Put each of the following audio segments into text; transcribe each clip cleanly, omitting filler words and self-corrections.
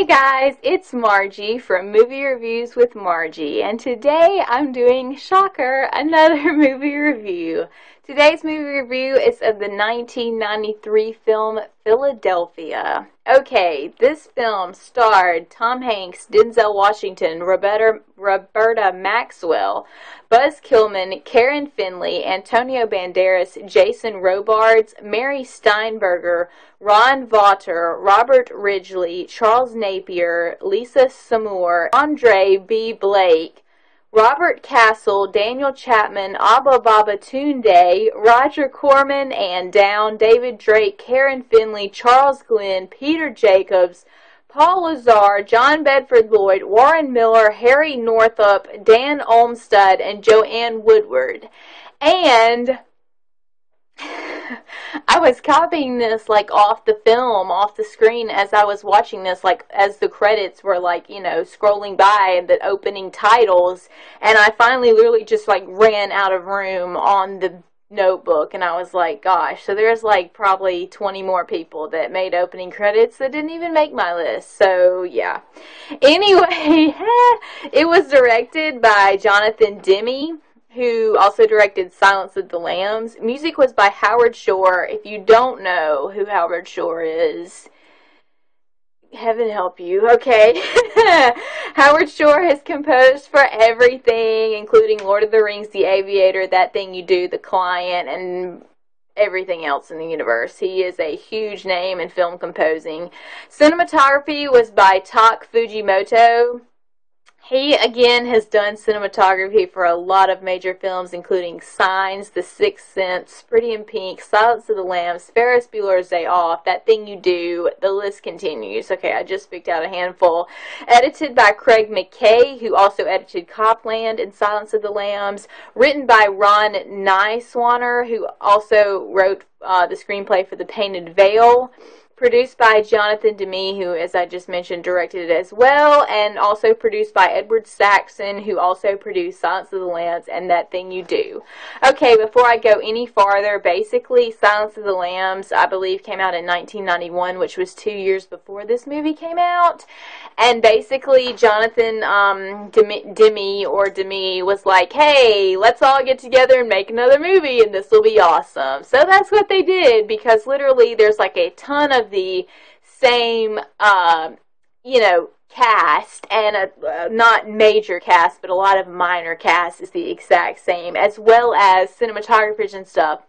guys, it's Margie from Movie Reviews with Margie, and today I'm doing, shocker, another movie review. Today's movie review is of the 1993 film Philadelphia. Okay, this film starred Tom Hanks, Denzel Washington, Roberta Maxwell, Buzz Killman, Karen Finley, Antonio Banderas, Jason Robards, Mary Steinberger, Ron Vaughter, Robert Ridgely, Charles Napier, Lisa Samore, Andre B. Blake, Robert Castle, Daniel Chapman, Abba Baba Tunde, Roger Corman, Ann Down, David Drake, Karen Finley, Charles Glenn, Peter Jacobs, Paul Lazar, John Bedford Lloyd, Warren Miller, Harry Northup, Dan Olmsted, and Joanne Woodward. And I was copying this off the film, off the screen as I was watching this, as the credits were scrolling by and the opening titles, and I finally literally just ran out of room on the notebook, and I was like, gosh, so there's probably 20 more people that made opening credits that didn't even make my list. So yeah, anyway, it was directed by Jonathan Demme, who also directed Silence of the Lambs. Music was by Howard Shore. If you don't know who Howard Shore is, heaven help you, okay? Howard Shore has composed for everything, including Lord of the Rings, The Aviator, That Thing You Do, The Client, and everything else in the universe. He is a huge name in film composing. Cinematography was by Tak Fujimoto. He, again, has done cinematography for a lot of major films, including Signs, The Sixth Sense, Pretty in Pink, Silence of the Lambs, Ferris Bueller's Day Off, That Thing You Do. The list continues. Okay, I just picked out a handful. Edited by Craig McKay, who also edited Copland and Silence of the Lambs. Written by Ron Nyswaner, who also wrote the screenplay for The Painted Veil. Produced by Jonathan Demme, who, as I just mentioned, directed it as well, and also produced by Edward Saxon, who also produced Silence of the Lambs and That Thing You Do. Okay, before I go any farther, basically, Silence of the Lambs, I believe, came out in 1991, which was 2 years before this movie came out, and basically, Jonathan Demme was like, hey, let's all get together and make another movie, and this will be awesome. So that's what they did, because literally, there's a ton of the same, cast, and not major cast, but a lot of minor cast is the exact same, as well as cinematographers and stuff.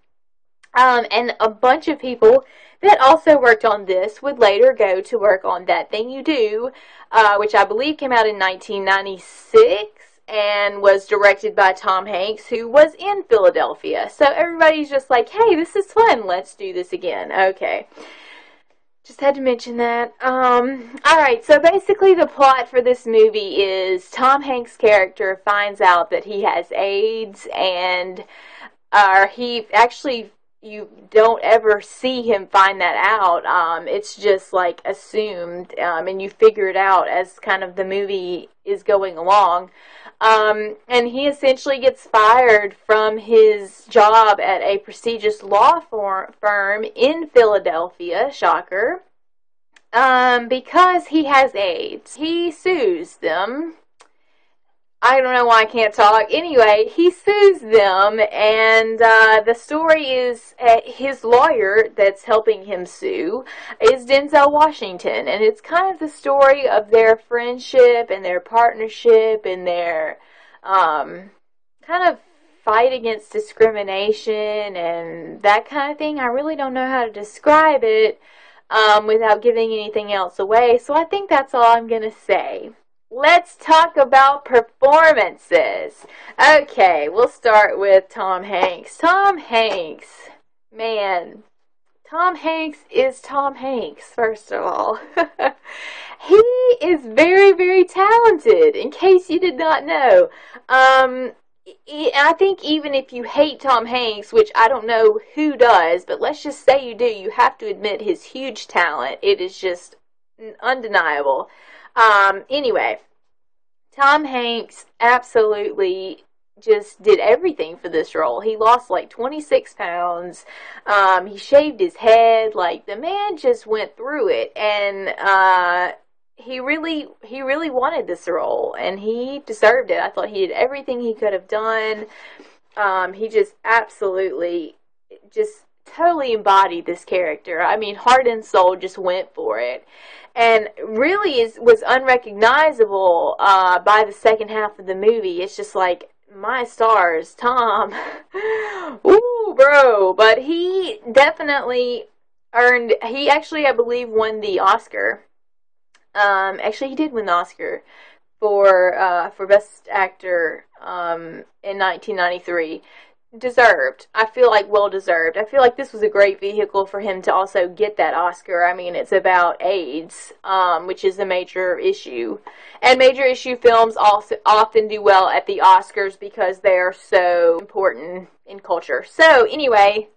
And a bunch of people that also worked on this would later go to work on That Thing You Do, which I believe came out in 1996. And was directed by Tom Hanks, who was in Philadelphia. So everybody's just like, hey, this is fun, let's do this again. Okay. Just had to mention that. Alright, so basically the plot for this movie is Tom Hanks' character finds out that he has AIDS, and you don't ever see him find that out. It's just assumed, and you figure it out as kind of the movie is going along. And he essentially gets fired from his job at a prestigious law firm in Philadelphia, shocker, because he has AIDS. He sues them. I don't know why I can't talk. Anyway, he sues them, and the story is his lawyer that's helping him sue is Denzel Washington, and it's kind of the story of their friendship and their partnership and their kind of fight against discrimination and that kind of thing. I really don't know how to describe it without giving anything else away, so I think that's all I'm going to say. Let's talk about performances. Okay, we'll start with Tom Hanks. Tom Hanks, man, Tom Hanks is Tom Hanks, first of all. He is very, very talented, in case you did not know. I think even if you hate Tom Hanks, which I don't know who does, but let's just say you do, you have to admit his huge talent. It is just undeniable. Anyway, Tom Hanks absolutely just did everything for this role. He lost 26 pounds. He shaved his head. The man just went through it. And he really wanted this role, and he deserved it. I thought he did everything he could have done. He just absolutely, just totally embodied this character. I mean, heart and soul just went for it, and really was unrecognizable by the second half of the movie. It's just like, my stars, Tom. Ooh, bro. But he definitely earned. He actually, I believe, won the Oscar. Actually, he did win the Oscar for Best Actor in 1993. Deserved. I feel like well deserved. I feel like this was a great vehicle for him to also get that Oscar. I mean, it's about AIDS, which is a major issue. And major issue films also often do well at the Oscars because they are so important in culture. So, anyway,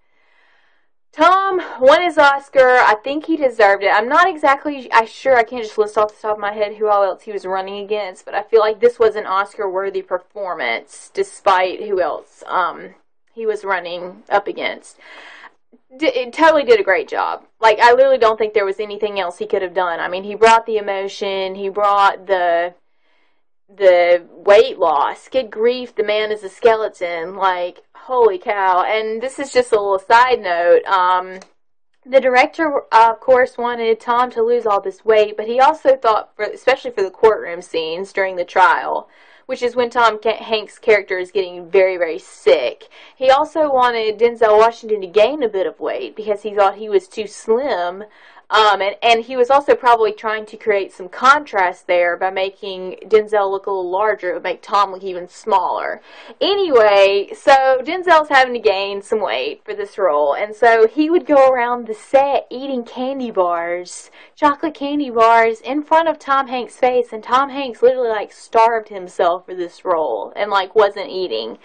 Tom won his Oscar. I think he deserved it. I'm not exactly sure. I can't just list off the top of my head who all else he was running against, but I feel like this was an Oscar-worthy performance, despite who else he was running up against. It totally did a great job. Like, I literally don't think there was anything else he could have done. I mean, he brought the emotion. He brought the weight loss. Good grief, the man is a skeleton. Like, holy cow. And this is just a little side note. The director, of course, wanted Tom to lose all this weight, but he also thought, especially for the courtroom scenes during the trial, which is when Tom Hanks' character is getting very, very sick. He also wanted Denzel Washington to gain a bit of weight because he thought he was too slim. And he was also probably trying to create some contrast there by making Denzel look a little larger. It would make Tom look even smaller. Anyway, so Denzel's having to gain some weight for this role, and so he would go around the set eating candy bars, chocolate candy bars, in front of Tom Hanks' face, and Tom Hanks literally, like, starved himself for this role and, like, wasn't eating.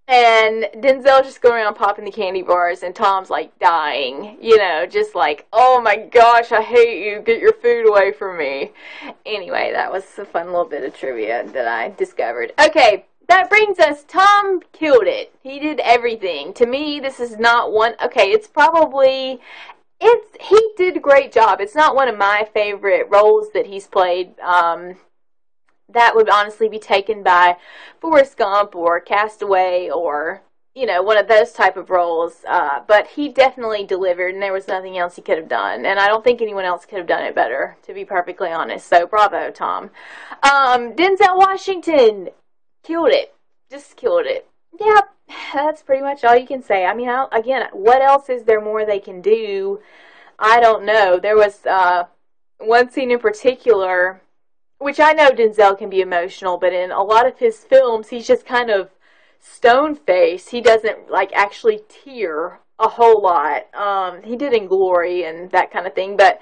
And Denzel just going around popping the candy bars, and Tom's, like, dying, you know, just like, oh my gosh, I hate you, get your food away from me. Anyway, that was a fun little bit of trivia that I discovered. Okay, that brings us, Tom killed it. He did everything. To me, this is not one, okay, he did a great job. It's not one of my favorite roles that he's played. That would honestly be taken by Forrest Gump or Castaway or, you know, one of those type of roles. But he definitely delivered, and there was nothing else he could have done. And I don't think anyone else could have done it better, to be perfectly honest. So, bravo, Tom. Denzel Washington killed it. Just killed it. Yeah, that's pretty much all you can say. I mean, again, what else is there more they can do? I don't know. There was one scene in particular, which I know Denzel can be emotional, but in a lot of his films, he's just kind of stone-faced. He doesn't, like, actually tear a whole lot. He did in Glory and that kind of thing, but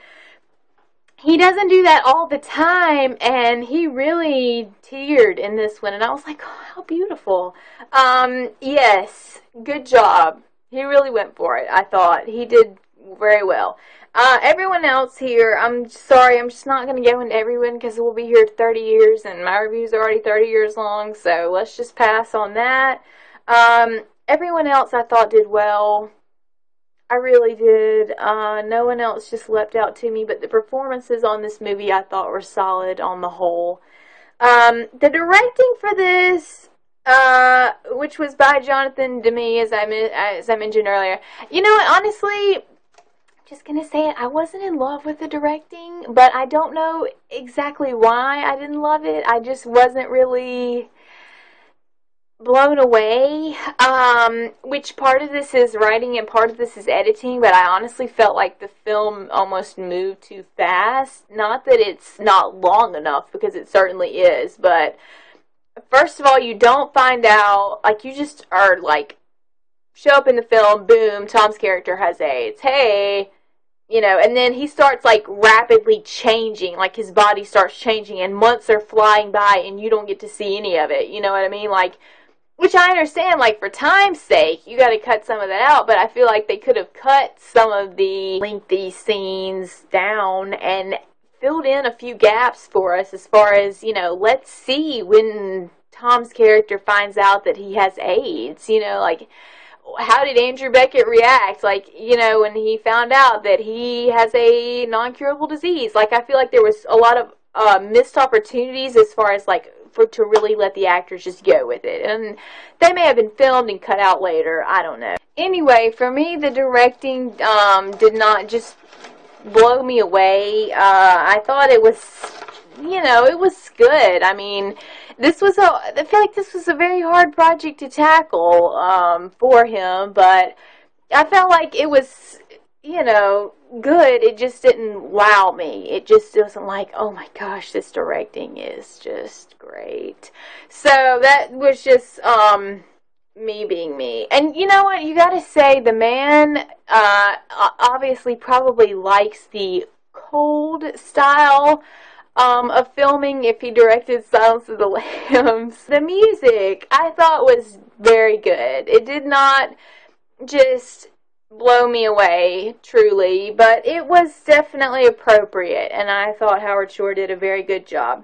he doesn't do that all the time, and he really teared in this one, and I was like, oh, how beautiful. Yes, good job. He really went for it, I thought. He did very well. Everyone else here, I'm sorry, I'm just not going to go into everyone because we'll be here 30 years and my review's are already 30 years long, so let's just pass on that. Everyone else I thought did well. I really did. No one else just leapt out to me, but the performances on this movie I thought were solid on the whole. The directing for this, which was by Jonathan Demme, as I mentioned earlier. You know what, honestly, just gonna say it, I wasn't in love with the directing, but I don't know exactly why I didn't love it. I just wasn't really blown away. Which part of this is writing and part of this is editing, but I honestly felt like the film almost moved too fast. Not that it's not long enough, because it certainly is, but first of all, you don't find out, like, you just are like, show up in the film, boom, Tom's character has AIDS. Hey, you know, and then he starts, like, rapidly changing, like, his body starts changing, and months are flying by, and you don't get to see any of it, you know what I mean? Like, which I understand, like, for time's sake, you gotta cut some of that out, but I feel like they could have cut some of the lengthy scenes down and filled in a few gaps for us as far as, you know, let's see when Tom's character finds out that he has AIDS, you know, like, how did Andrew Beckett react, like, you know, when he found out that he has a non-curable disease? Like, I feel like there was a lot of missed opportunities as far as like to really let the actors just go with it, and they may have been filmed and cut out later. I don't know. Anyway, for me, the directing did not just blow me away. I thought it was, it was good. I mean, I feel like this was a very hard project to tackle for him, but I felt like it was, good. It just didn't wow me. It just wasn't like, oh my gosh, this directing is just great. So that was just me being me. And you know what? You gotta say, the man obviously probably likes the cold style of filming if he directed Silence of the Lambs. The music, I thought, was very good. It did not just blow me away, truly, but it was definitely appropriate, and I thought Howard Shore did a very good job.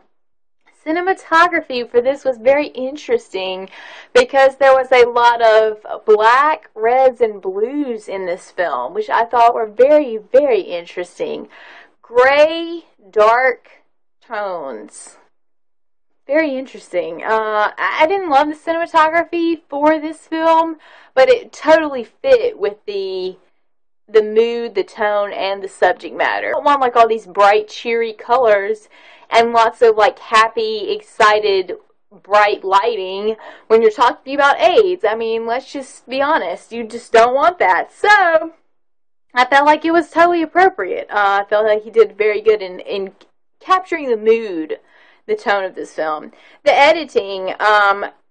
Cinematography for this was very interesting because there was a lot of black, reds, and blues in this film, which I thought were very, very interesting. Gray, dark tones. Very interesting. I didn't love the cinematography for this film, but it totally fit with the mood, the tone, and the subject matter. I don't want like all these bright, cheery colors and lots of like happy, excited, bright lighting when you're talking about AIDS. I mean, let's just be honest. You just don't want that. So I felt like it was totally appropriate. I felt like he did very good in capturing the mood, the tone of this film. The editing,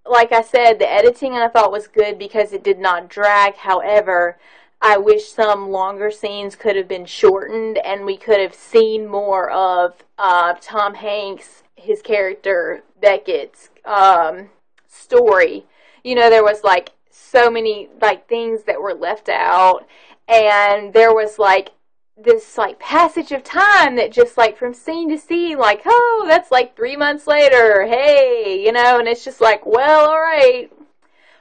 like I said, the editing I thought was good because it did not drag. However, I wish some longer scenes could have been shortened and we could have seen more of Tom Hanks, his character, Beckett's story. There was like so many like things that were left out, and there was like this like passage of time that just like from scene to scene, like, oh, that's like 3 months later, hey, and it's just like, well, all right,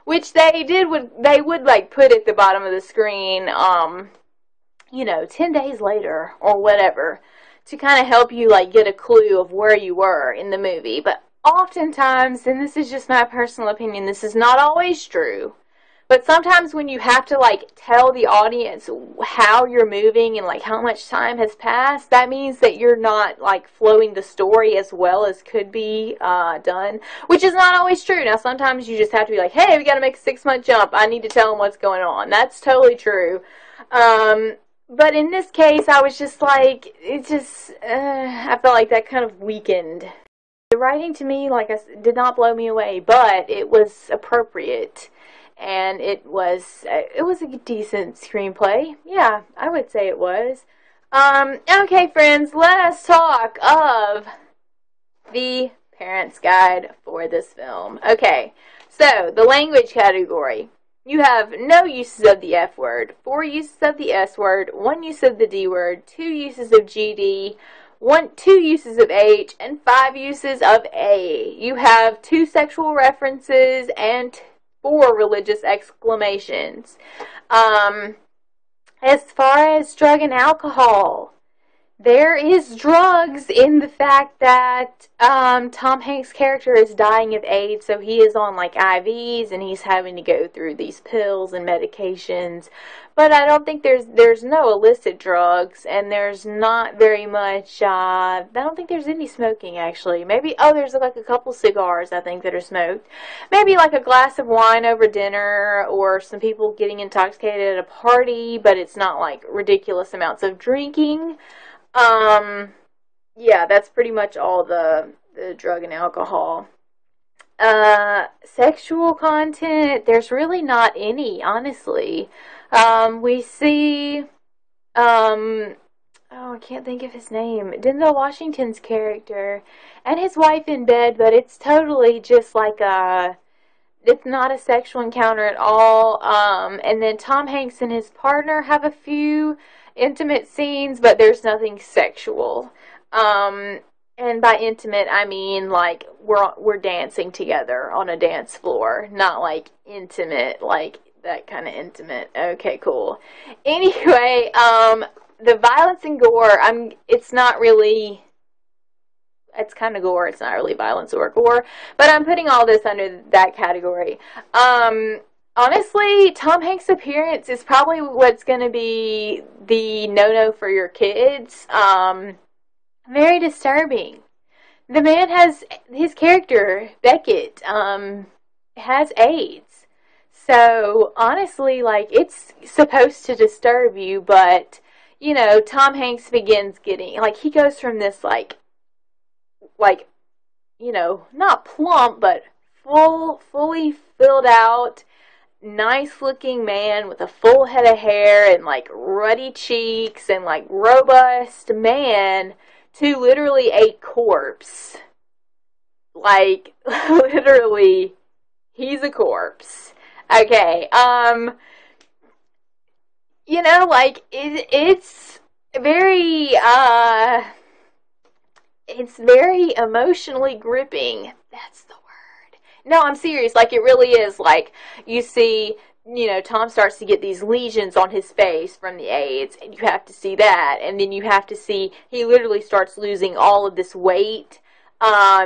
which they would like put at the bottom of the screen 10 days later or whatever, to kind of help you like get a clue of where you were in the movie. But oftentimes, and this is just my personal opinion, this is not always true, but sometimes when you have to like tell the audience how you're moving and like how much time has passed, that means that you're not like flowing the story as well as could be done, which is not always true. Now sometimes you just have to be like, hey, we got to make a 6-month jump, I need to tell them what's going on. That's totally true. But in this case, I was just like, I felt like that kind of weakened. The writing to me, like I said, did not blow me away, but it was appropriate. And it was a decent screenplay. Yeah, I would say it was. Okay, friends, let us talk of the Parent's Guide for this film. Okay, so the language category. You have no uses of the F word, 4 uses of the S word, 1 use of the D word, 2 uses of GD, 2 uses of H, and 5 uses of A. You have 2 sexual references and 4 religious exclamations. As far as drug and alcohol, there is drugs in the fact that Tom Hanks' character is dying of AIDS, so he is on like IVs and he's having to go through these pills and medications. But I don't think there's no illicit drugs, and there's not very much, I don't think there's any smoking, actually. Maybe, there's like a couple cigars, I think, that are smoked. Maybe like a glass of wine over dinner, or some people getting intoxicated at a party, but it's not like ridiculous amounts of drinking. Yeah, that's pretty much all the drug and alcohol. Sexual content, there's really not any, honestly. We see, I can't think of his name, Denzel Washington's character and his wife in bed, but it's totally just like it's not a sexual encounter at all. And then Tom Hanks and his partner have a few intimate scenes, but there's nothing sexual. And by intimate, I mean like we're dancing together on a dance floor, not like intimate, like that kind of intimate. Okay, cool. Anyway, the violence and gore, it's not really it's kind of gore. It's not really violence or gore, but I'm putting all this under that category. Honestly, Tom Hanks' appearance is probably what's going to be the no-no for your kids. Very disturbing. The man has, his character, Beckett, has AIDS. So, honestly, like, it's supposed to disturb you, but, you know, Tom Hanks begins getting, like, he goes from this, like, you know, not plump, but fully filled out, nice looking man with a full head of hair and, like, ruddy cheeks and, like, robust man to literally a corpse. Like, literally, he's a corpse. Okay, you know, like, it's very, it's very emotionally gripping. That's the word. No, I'm serious. Like, it really is. Like, you see, you know, Tom starts to get these lesions on his face from the AIDS, and you have to see that. And then you have to see, he literally starts losing all of this weight.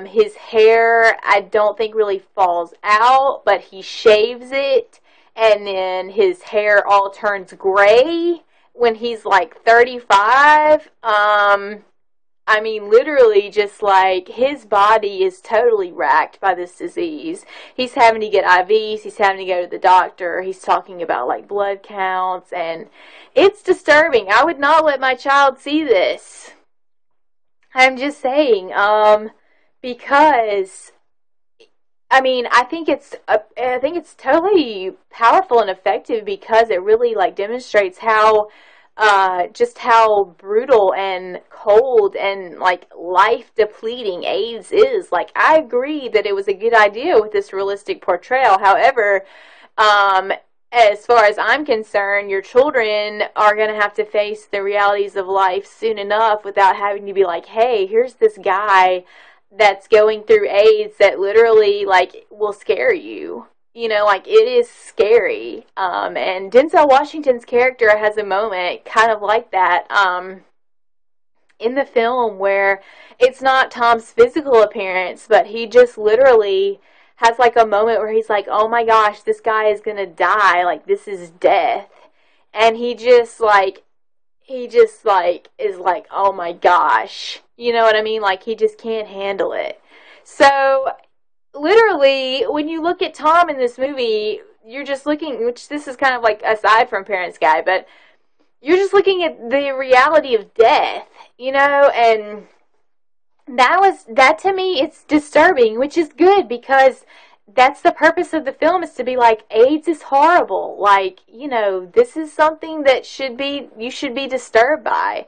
His hair, I don't think really falls out, but he shaves it, and then his hair all turns gray when he's like 35. I mean, literally, just like, his body is totally racked by this disease. He's having to get IVs, he's having to go to the doctor, he's talking about, like, blood counts, and it's disturbing. I would not let my child see this. I'm just saying, because, I mean, I think it's totally powerful and effective because it really, like, demonstrates how, just how brutal and cold and, like, life-depleting AIDS is. Like, I agree that it was a good idea with this realistic portrayal. However, as far as I'm concerned, your children are going to have to face the realities of life soon enough without having to be like, hey, here's this guy that's going through AIDS that literally, like, will scare you. You know, like, it is scary. And Denzel Washington's character has a moment kind of like that in the film where it's not Tom's physical appearance, but he just literally has, like, a moment where he's like, oh my gosh, this guy is gonna die. Like, this is death. And he just, is like, oh my gosh. You know what I mean? Like, he just can't handle it. So, literally, when you look at Tom in this movie, you're just looking, which this is kind of like aside from Parents Guy, but you're just looking at the reality of death, you know, and that to me, it's disturbing, which is good because that's the purpose of the film, is to be like, AIDS is horrible. Like, you know, this is something that you should be disturbed by.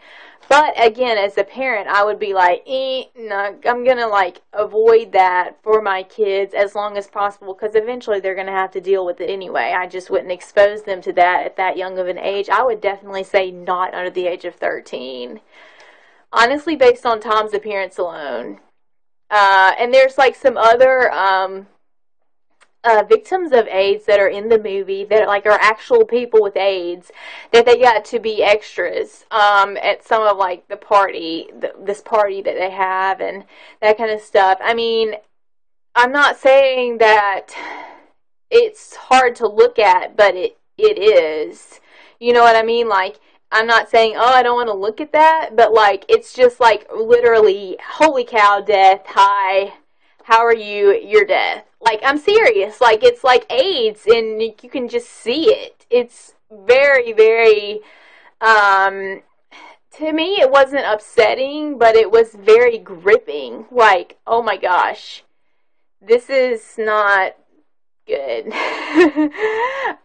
But again, as a parent, I would be like, no, I'm going to, like, avoid that for my kids as long as possible, because eventually they're going to have to deal with it anyway. I just wouldn't expose them to that at that young of an age. I would definitely say not under the age of 13. Honestly, based on Tom's appearance alone. And there's, like, some other victims of AIDS that are in the movie that, like, are actual people with AIDS that they got to be extras at some of, like, the party, this party that they have and that kind of stuff. I mean, I'm not saying that it's hard to look at, but it is. You know what I mean? Like, I'm not saying, oh, I don't want to look at that, but, like, it's just, like, literally, holy cow, death, hi, how are you, you're death. Like, I'm serious. Like, it's like AIDS, and you can just see it. It's very, very, to me, it wasn't upsetting, but it was very gripping. Like, oh my gosh, this is not good.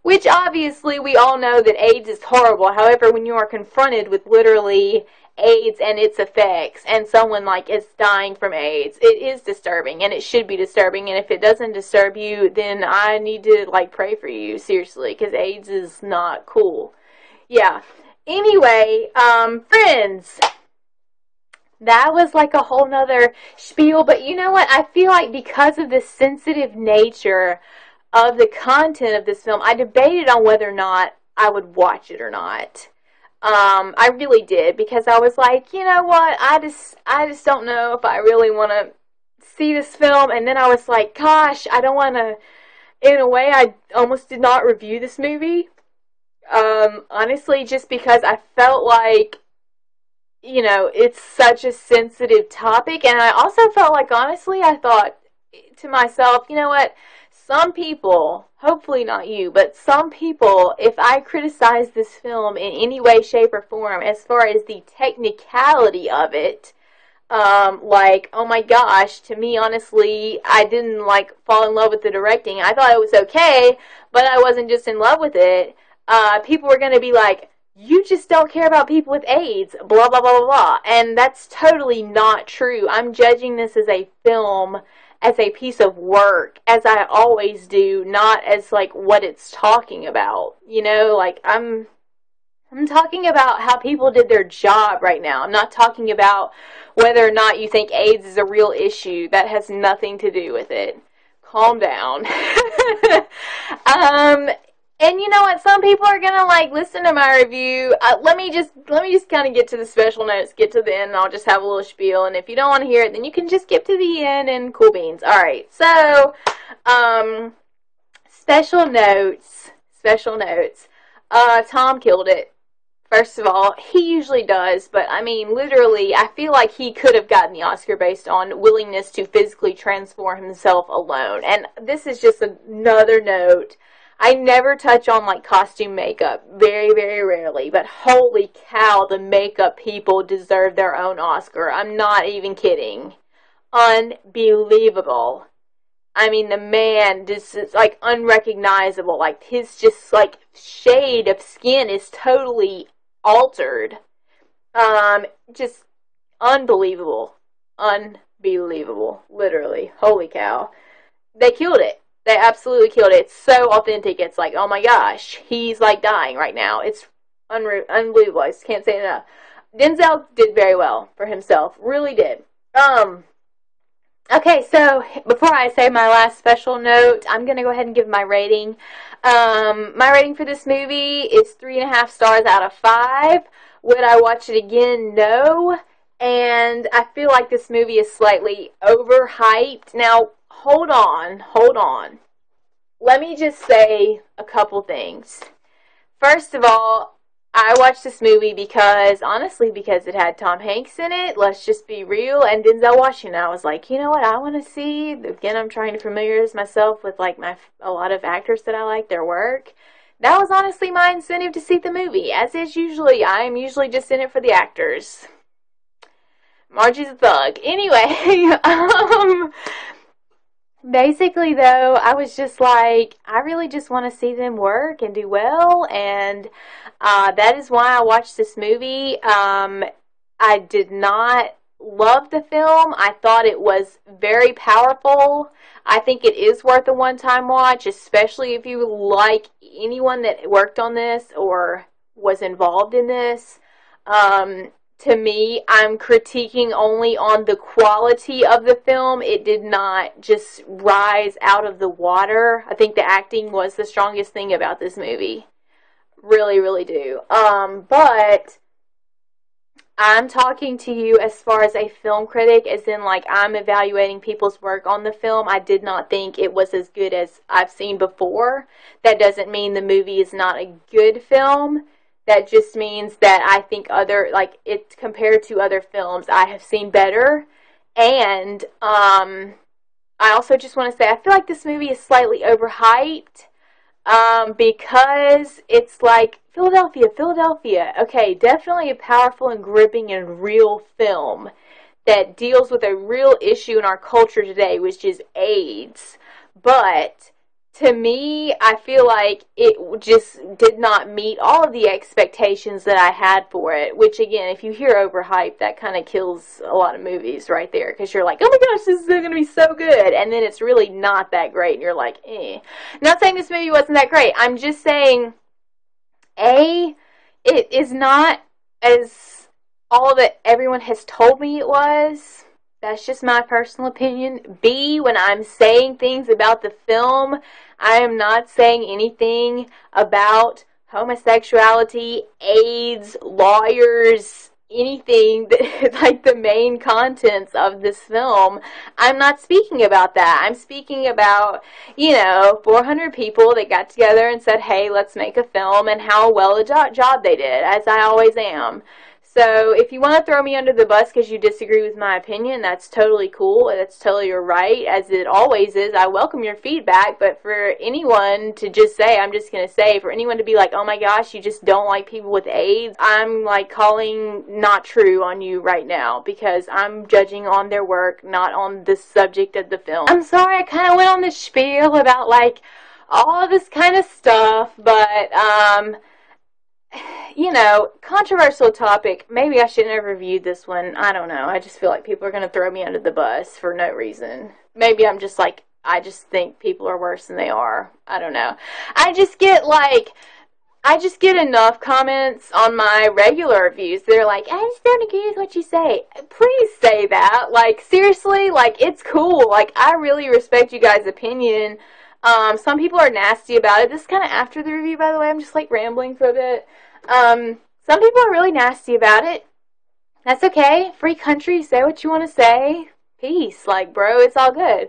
Which, obviously, we all know that AIDS is horrible. However, when you are confronted with literally AIDS and its effects, and someone, like, is dying from AIDS, it is disturbing, and it should be disturbing. And if it doesn't disturb you, then I need to, like, pray for you, seriously, because AIDS is not cool. Yeah. Anyway, friends, that was, like, a whole nother spiel, but you know what? I feel like because of the sensitive nature of the content of this film, I debated on whether or not I would watch it or not. I really did, because I was like, you know what, I just don't know if I really want to see this film. And then I was like, gosh, I don't want to, in a way, I almost did not review this movie. Honestly, just because I felt like, it's such a sensitive topic. And I also felt like, honestly, I thought to myself, you know what? Some people, hopefully not you, but some people, if I criticize this film in any way, shape, or form, as far as the technicality of it, like, oh my gosh, to me, honestly, I didn't, like, fall in love with the directing. I thought it was okay, but I wasn't just in love with it. People were going to be like, you just don't care about people with AIDS, blah, blah, blah, blah, blah. And that's totally not true. I'm judging this as a film, as a piece of work, as I always do, not as, like, what it's talking about. Like, I'm talking about how people did their job right now. I'm not talking about whether or not you think AIDS is a real issue. That has nothing to do with it. Calm down. And you know what? Some people are gonna, like, listen to my review. Let me just kind of get to the special notes, get to the end, and I'll just have a little spiel. And if you don't want to hear it, then you can just skip to the end and cool beans. All right. So, special notes. Tom killed it. First of all, he usually does, but I mean, literally, I feel like he could have gotten the Oscar based on willingness to physically transform himself alone. And this is just another note. I never touch on, like, costume makeup. Very, very rarely. But holy cow, the makeup people deserve their own Oscar. I'm not even kidding. Unbelievable. I mean, the man just is, like, unrecognizable. Like, his just, like, shade of skin is totally altered. Just unbelievable. Unbelievable. Literally. Holy cow. They killed it. They absolutely killed it. It's so authentic. It's like, oh my gosh, he's, like, dying right now. It's unbelievable. I just can't say it enough. Denzel did very well for himself. Really did. Okay, so before I say my last special note, I'm going to go ahead and give my rating. My rating for this movie is 3.5 stars out of 5. Would I watch it again? No. And I feel like this movie is slightly overhyped. Now, hold on. Let me just say a couple things. First of all, I watched this movie because it had Tom Hanks in it. Let's just be real. And Denzel Washington. I was like, you know what I want to see? Again, I'm trying to familiarize myself with, like, a lot of actors that I like their work. That was honestly my incentive to see the movie. As is usually, I am usually just in it for the actors. Margie's a thug. Anyway, basically, though, I was just like, I really just want to see them work and do well, and that is why I watched this movie. I did not love the film. I thought it was very powerful. I think it is worth a one-time watch, especially if you like anyone that worked on this or was involved in this. To me, I'm critiquing only on the quality of the film. It did not just rise out of the water. I think the acting was the strongest thing about this movie. Really, really do. But I'm talking to you as far as a film critic, as in, like, I'm evaluating people's work on the film. I did not think it was as good as I've seen before. That doesn't mean the movie is not a good film. That just means that I think it's compared to other films I have seen better. And I also just want to say, I feel like this movie is slightly overhyped. Because it's like, Philadelphia. Okay, definitely a powerful and gripping and real film that deals with a real issue in our culture today, which is AIDS. But to me, I feel like it just did not meet all of the expectations that I had for it. Which, again, if you hear overhyped, that kind of kills a lot of movies right there. Because you're like, oh my gosh, this is going to be so good. And then it's really not that great. And you're like, eh. Not saying this movie wasn't that great. I'm just saying, A, it is not as all that everyone has told me it was. That's just my personal opinion. B, when I'm saying things about the film, I am not saying anything about homosexuality, AIDS, lawyers, anything that like the main contents of this film. I'm not speaking about that. I'm speaking about, 400 people that got together and said, hey, let's make a film, and how well a job they did, as I always am. So if you want to throw me under the bus because you disagree with my opinion, that's totally cool. That's totally your right, as it always is. I welcome your feedback, but for anyone to just say, I'm just going to say, for anyone to be like, oh my gosh, you just don't like people with AIDS, I'm like calling not true on you right now, because I'm judging on their work, not on the subject of the film. I'm sorry I kind of went on this spiel about like all this kind of stuff, but controversial topic. Maybe I shouldn't have reviewed this one. I don't know. I just feel like people are going to throw me under the bus for no reason. Maybe I'm just like, I just think people are worse than they are. I don't know. I just get enough comments on my regular reviews. They're like, I just don't agree with what you say. Please say that. Like, seriously, like, it's cool. Like, I really respect you guys' opinion. Some people are nasty about it. This is kind of after the review, by the way. I'm just, like, rambling for a bit. Some people are really nasty about it. That's okay. Free country. Say what you want to say. Peace. Like, bro, it's all good.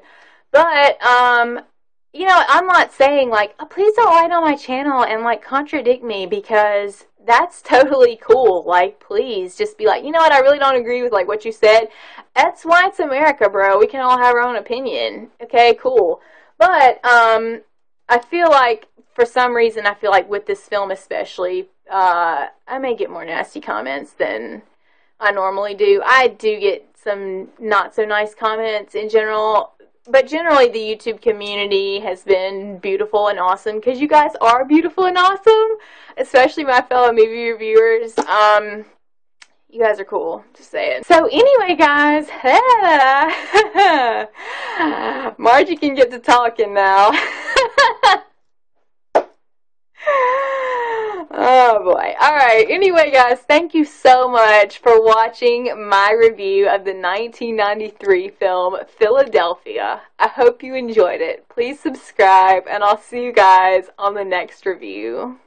But, I'm not saying, like, oh, please don't write on my channel and, like, contradict me, because that's totally cool. Like, please just be like, you know what, I really don't agree with, like, what you said. That's why it's America, bro. We can all have our own opinion. Okay, cool. But, I feel like, for some reason, I feel like with this film especially, I may get more nasty comments than I normally do. I do get some not so nice comments in general, but generally the YouTube community has been beautiful and awesome, because you guys are beautiful and awesome, especially my fellow movie reviewers. You guys are cool, just saying. So anyway, guys, Margie can get to talking now. Oh boy. Alright, anyway guys, thank you so much for watching my review of the 1993 film Philadelphia. I hope you enjoyed it. Please subscribe, and I'll see you guys on the next review.